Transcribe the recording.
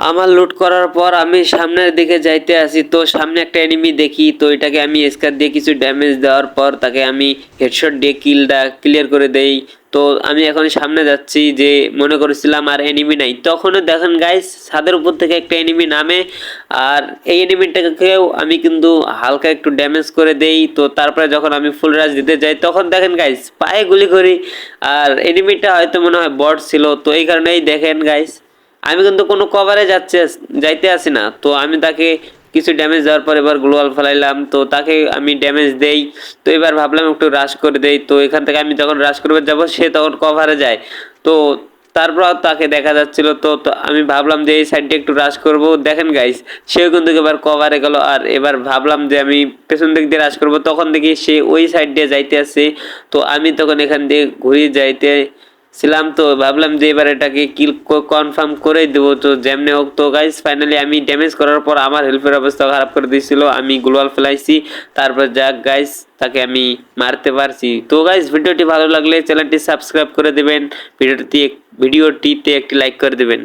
আমার লুট করার পর আমি সামনের দিকে যাইতে আসি, তো সামনে একটা এনিমি দেখি, তো এটাকে আমি স্কার দিয়ে কিছু ড্যামেজ দেওয়ার পর তাকে আমি হেডশট দিয়ে কিলটা ক্লিয়ার করে দেই। তো আমি এখন সামনে যাচ্ছি, যে মনে করেছিলাম আর এনিমি নাই, তখনও দেখেন গাইস ছাদের উপর থেকে একটা এনিমি নামে, আর এই এনিমিটাকেও আমি কিন্তু হালকা একটু ড্যামেজ করে দেই। তো তারপরে যখন আমি ফুল রাশ দিতে যাই তখন দেখেন গাইস পায়ে গুলি করি, আর এনিমিটা হয়তো মনে হয় বট ছিল, তো এই কারণেই দেখেন গাইস আমি কিন্তু কোনো কভারে যাইতে আসি না। তো আমি তাকে কিছু ড্যামেজ দেওয়ার পর এবার গ্লোয়াল ফেলাইলাম, তো তাকে আমি ড্যামেজ দেই। তো এবার ভাবলাম একটু রাশ করে দেই, তো এখান থেকে আমি যখন রাশ করবে যাব সে তখন কভারে যায়। তো তারপর তাকে দেখা যাচ্ছিল, তো আমি ভাবলাম যে এই সাইডে একটু রাশ করব, দেখেন গাইস সেও কিন্তু এবার কভারে গেল। আর এবার ভাবলাম যে আমি পেছন দিক দিয়ে রাশ করব, তখন দেখি সে ওই সাইড দিয়ে যাইতে আসে। তো আমি তখন এখান দিয়ে ঘুরিয়ে যাইতে ছিলাম, তো ভাবলাম যে এবার এটাকে কিল কনফার্ম করে দেবো, তো যেমনি হোক। তো গাইস ফাইনালি আমি ড্যামেজ করার পর আমার হেল্পের অবস্থা খারাপ করে দিয়েছিল, আমি গ্লোয়াল ফেলাইছি, তারপর যাক গাইস তাকে আমি মারতে পারছি। তো গাইস ভিডিওটি ভালো লাগলে চ্যানেলটি সাবস্ক্রাইব করে দেবেন, ভিডিওটিতে একটি লাইক করে দেবেন।